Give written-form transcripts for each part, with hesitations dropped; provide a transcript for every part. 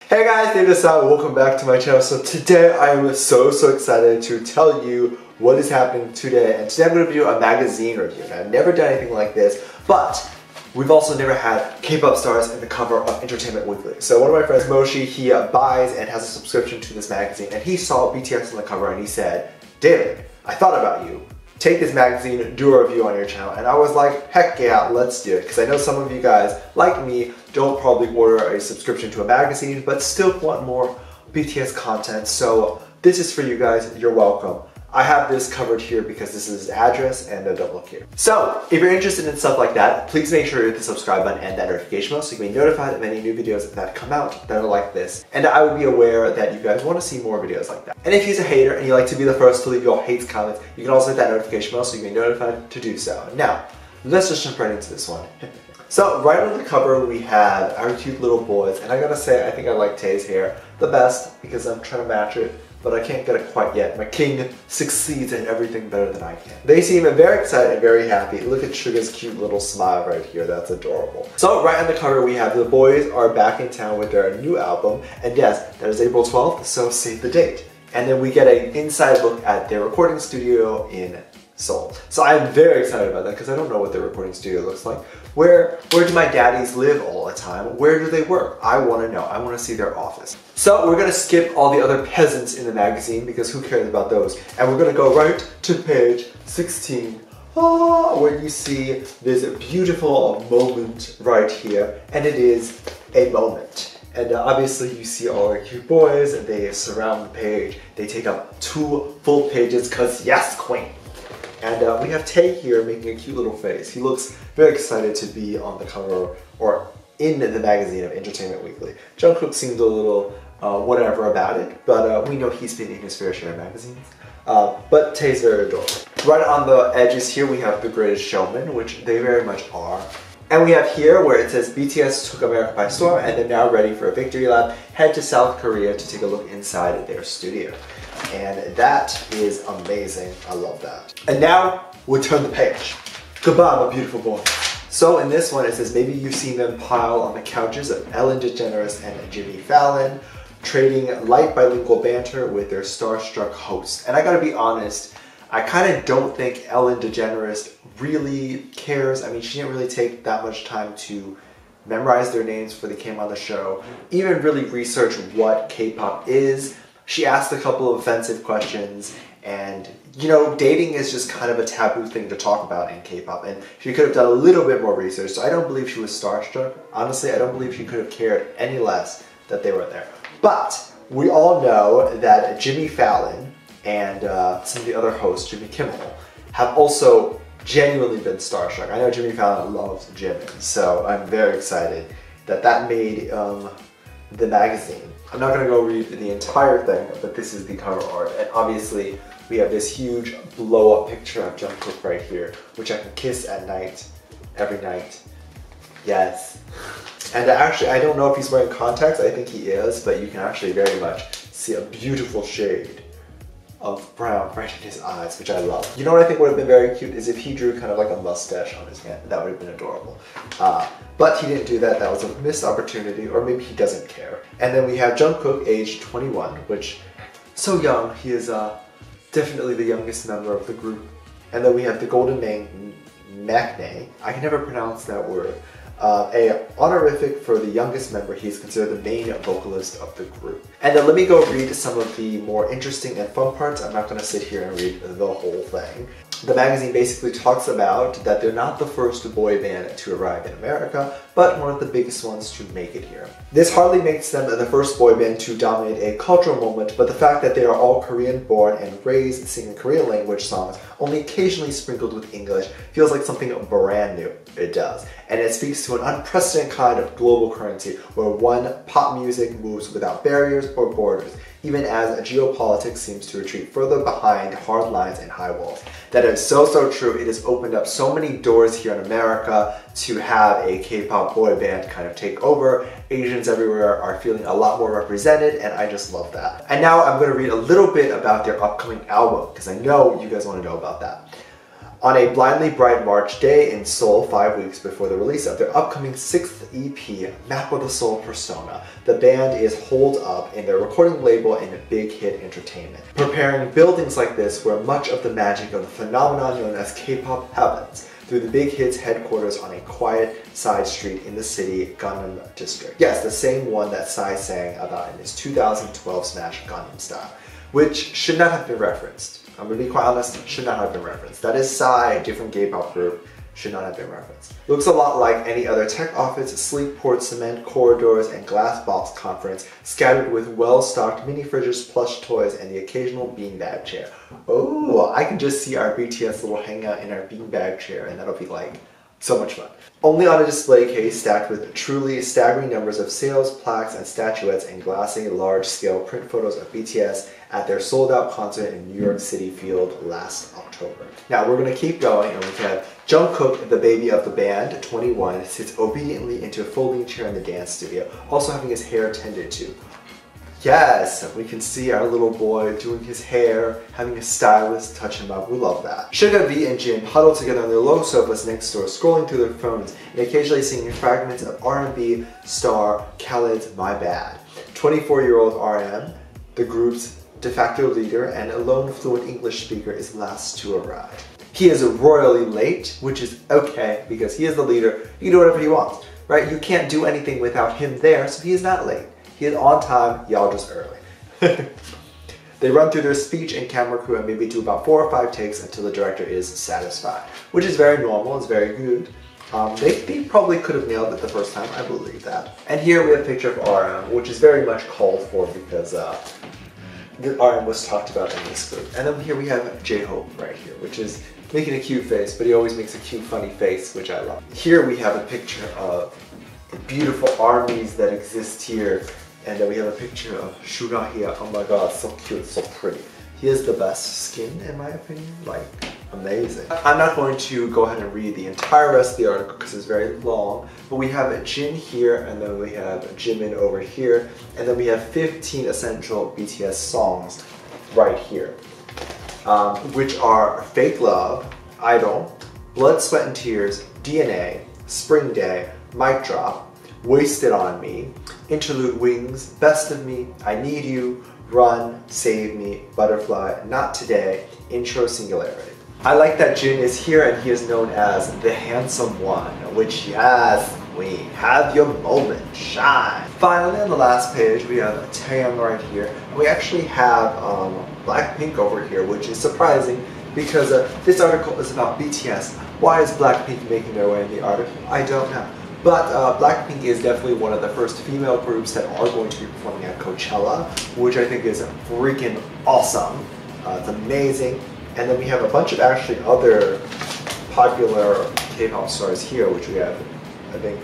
Hey guys, DaveDisci, welcome back to my channel. So today I am so excited to tell you what is happening today. And today I'm going to do a magazine review. Now, I've never done anything like this, but we've also never had K-pop stars in the cover of Entertainment Weekly. So one of my friends, Moshi, he buys and has a subscription to this magazine, and he saw BTS on the cover and he said, David, I thought about you. Take this magazine, do a review on your channel. And I was like, heck yeah, let's do it. Because I know some of you guys, like me, don't probably order a subscription to a magazine, but still want more BTS content. So this is for you guys, you're welcome. I have this covered here because this is his address and don't look here. So if you're interested in stuff like that, please make sure you hit the subscribe button and that notification bell so you can be notified of any new videos that come out that are like this. And I will be aware that you guys want to see more videos like that. And if he's a hater and you like to be the first to leave your hates comments, you can also hit that notification bell so you can be notified to do so. Now, let's just jump right into this one. So right on the cover we have our cute little boys, and I gotta say I think I like Tae's hair the best because I'm trying to match it, but I can't get it quite yet. My king succeeds in everything better than I can. They seem very excited and very happy. Look at Suga's cute little smile right here, that's adorable. So right on the cover we have the boys are back in town with their new album, and yes, that is April 12th, so save the date. And then we get an inside look at their recording studio in Seoul. So I'm very excited about that because I don't know what their recording studio looks like. Where do my daddies live all the time? Where do they work? I want to know. I want to see their office. So we're going to skip all the other peasants in the magazine because who cares about those? And we're going to go right to page 16 where you see this beautiful moment right here. And it is a moment. And obviously you see all our cute boys and they surround the page. They take up 2 full pages because yes, queen. And we have Tae here making a cute little face. He looks very excited to be on the cover or in the magazine of Entertainment Weekly. Jungkook seemed a little whatever about it, but we know he's been in his fair share of magazines. But Tae's very adorable. Right on the edges here we have The Greatest Showman, which they very much are. And we have here where it says BTS took America by storm and they're now ready for a victory lap. Head to South Korea to take a look inside their studio. And that is amazing. I love that. And now we'll turn the page. Goodbye, my beautiful boy. So in this one it says maybe you've seen them pile on the couches of Ellen DeGeneres and Jimmy Fallon, trading light bilingual banter with their starstruck hosts. And I gotta be honest, I kind of don't think Ellen DeGeneres really cares. I mean, she didn't really take that much time to memorize their names before they came on the show, even really research what K-pop is. She asked a couple of offensive questions, and you know, dating is just kind of a taboo thing to talk about in K-pop, and she could have done a little bit more research, so I don't believe she was starstruck. Honestly, I don't believe she could have cared any less that they were there. But we all know that Jimmy Fallon and some of the other hosts, Jimmy Kimmel, have also genuinely been starstruck. I know Jimmy Fallon loves Jimmy, so I'm very excited that that made the magazine. I'm not going to go read the entire thing, but this is the cover art. And obviously, we have this huge blow-up picture of Jungkook right here, which I can kiss at night, every night. Yes. And actually, I don't know if he's wearing contacts. I think he is, but you can actually very much see a beautiful shade of brown right in his eyes, which I love. You know what I think would have been very cute is if he drew kind of like a mustache on his hand. That would have been adorable. But he didn't do that. That was a missed opportunity, or maybe he doesn't care. And then we have Jungkook, aged 21, which so young. He is definitely the youngest member of the group. And then we have the Golden Maknae. I can never pronounce that word. A honorific for the youngest member. He's considered the main vocalist of the group. And then let me go read some of the more interesting and fun parts. I'm not going to sit here and read the whole thing. The magazine basically talks about that they're not the first boy band to arrive in America, but one of the biggest ones to make it here. This hardly makes them the first boy band to dominate a cultural moment, but the fact that they are all Korean born and raised singing Korean language songs, only occasionally sprinkled with English, feels like something brand new. It does. And it speaks to an unprecedented kind of global currency where pop music moves without barriers or borders, even as geopolitics seems to retreat further behind hard lines and high walls. That is so true. It has opened up so many doors here in America to have a K-pop boy band kind of take over. Asians everywhere are feeling a lot more represented, and I just love that. And now I'm going to read a little bit about their upcoming album, because I know you guys want to know about that. On a blindly bright March day in Seoul, 5 weeks before the release of their upcoming 6th EP, Map of the Soul Persona, the band is holed up in their recording label in Big Hit Entertainment, preparing buildings like this where much of the magic of the phenomenon known as K-pop happens, through the Big Hit's headquarters on a quiet side street in the city, Gangnam District. Yes, the same one that Psy sang about in his 2012 smash Gangnam Style, which should not have been referenced. I'm gonna be quite honest, should not have been referenced. That is Psy, a different K-pop group, should not have been referenced. Looks a lot like any other tech office, sleek poured cement corridors and glass box conference, scattered with well-stocked mini fridges, plush toys, and the occasional beanbag chair. Oh, I can just see our BTS little hangout in our beanbag chair, and that'll be like so much fun. Only on a display case stacked with truly staggering numbers of sales, plaques, and statuettes and glassy, large-scale print photos of BTS at their sold-out concert in New York City Field last October. Now we're gonna keep going, and we can have Jungkook, the baby of the band, 21, sits obediently into a folding chair in the dance studio, also having his hair tended to. Yes, we can see our little boy doing his hair, having a stylist touch him up. We love that. Suga, V, and Jin huddle together on their low sofas next door, scrolling through their phones and occasionally singing fragments of R&B star Khaled's My Bad. 24-year-old RM, the group's de facto leader and a lone fluent English speaker, is last to arrive. He is royally late, which is okay because he is the leader. He can do whatever he wants, right? You can't do anything without him there, so he is not late. He is on time, y'all just early. They run through their speech and camera crew and maybe do about 4 or 5 takes until the director is satisfied, which is very normal, it's very good. They probably could have nailed it the first time, I believe that. And here we have a picture of RM, which is very much called for because the RM was talked about in this group. And then here we have J-Hope right here, which is making a cute face, but he always makes a cute funny face, which I love. Here we have a picture of the beautiful armies that exist here. And then we have a picture of Suga here. Oh my god, so cute, so pretty. He has the best skin in my opinion, like amazing. I'm not going to go ahead and read the entire rest of the article because it's very long, but we have Jin here, and then we have Jimin over here, and then we have 15 essential BTS songs right here, which are Fake Love, Idol, Blood, Sweat and Tears, DNA, Spring Day, Mic Drop, Wasted on Me, Interlude Wings, Best of Me, I Need You, Run, Save Me, Butterfly, Not Today, Intro Singularity. I like that Jin is here and he is known as the handsome one, which yes, we have your moment, shine. Finally, on the last page, we have Taeyang right here. And we actually have Blackpink over here, which is surprising because this article is about BTS. Why is Blackpink making their way in the article? I don't know. But Blackpink is definitely one of the first female groups that are going to be performing at Coachella, which I think is freaking awesome. It's amazing. And then we have a bunch of actually other popular K-pop stars here, which we have, I think,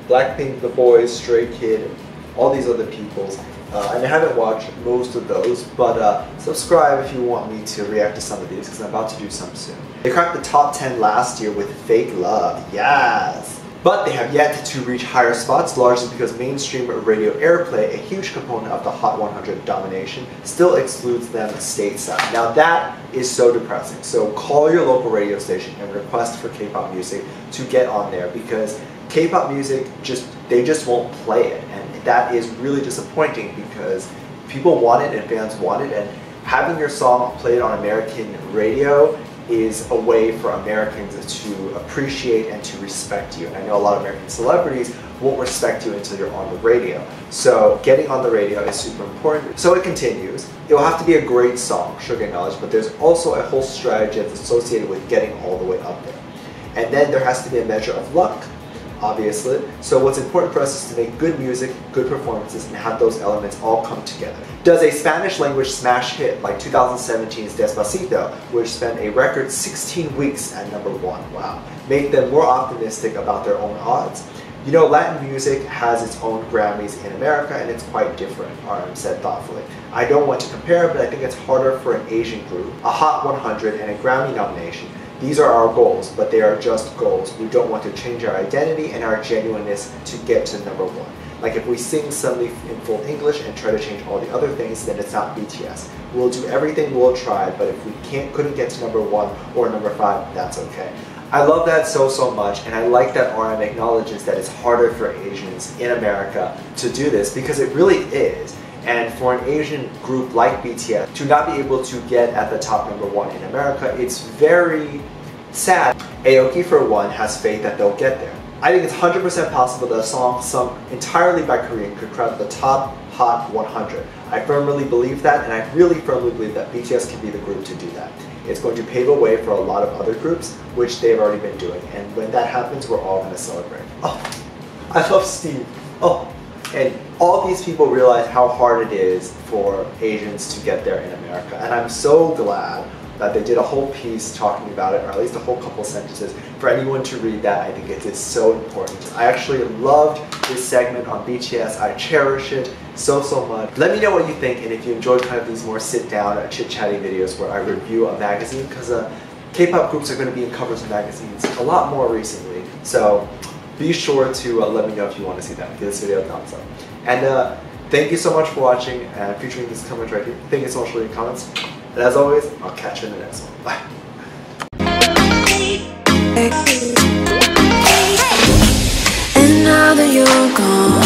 Blackpink, The Boys, Stray Kid, all these other peoples. And I haven't watched most of those, but subscribe if you want me to react to some of these, because I'm about to do some soon. They cracked the top 10 last year with Fake Love, yes! But they have yet to reach higher spots, largely because mainstream radio airplay, a huge component of the Hot 100 domination, still excludes them stateside. Now that is so depressing. So call your local radio station and request for K-pop music to get on there, because K-pop music, they just won't play it. And that is really disappointing because people want it and fans want it, and having your song played on American radio is a way for Americans to appreciate and to respect you. And I know a lot of American celebrities won't respect you until you're on the radio. So getting on the radio is super important. So it continues. It will have to be a great song, Sugar acknowledged, but there's also a whole strategy that's associated with getting all the way up there. And then there has to be a measure of luck, obviously. So what's important for us is to make good music, good performances, and have those elements all come together. Does a Spanish language smash hit like 2017's Despacito, which spent a record 16 weeks at #1, wow, make them more optimistic about their own odds? You know, Latin music has its own Grammys in America, and it's quite different, RM said thoughtfully. I don't want to compare, but I think it's harder for an Asian group, a Hot 100 and a Grammy nomination, these are our goals, but they are just goals. We don't want to change our identity and our genuineness to get to number one. Like if we sing suddenly in full English and try to change all the other things, then it's not BTS. We'll do everything, we'll try, but if we couldn't get to number one or number five, that's okay. I love that so much, and I like that RM acknowledges that it's harder for Asians in America to do this, because it really is. And for an Asian group like BTS to not be able to get at the top number one in America, it's very sad. Aoki, for one, has faith that they'll get there. I think it's 100% possible that a song sung entirely by Korean could crack the top Hot 100. I firmly believe that, and I really firmly believe that BTS can be the group to do that. It's going to pave a way for a lot of other groups, which they've already been doing, and when that happens, we're all going to celebrate. Oh, I love Steve. Oh, and all these people realize how hard it is for Asians to get there in America, and I'm so glad that they did a whole piece talking about it, or at least a whole couple sentences. For anyone to read that, I think it is so important. I actually loved this segment on BTS. I cherish it so much. Let me know what you think, and if you enjoyed kind of these more sit-down, chit-chatty videos where I review a magazine, because K-pop groups are going to be in covers of magazines a lot more recently. So be sure to let me know if you want to see that. Give this video a thumbs up. And thank you so much for watching and featuring these comments right here. Thank you so much for your comments. And as always, I'll catch you in the next one. Bye. And now that you're gone,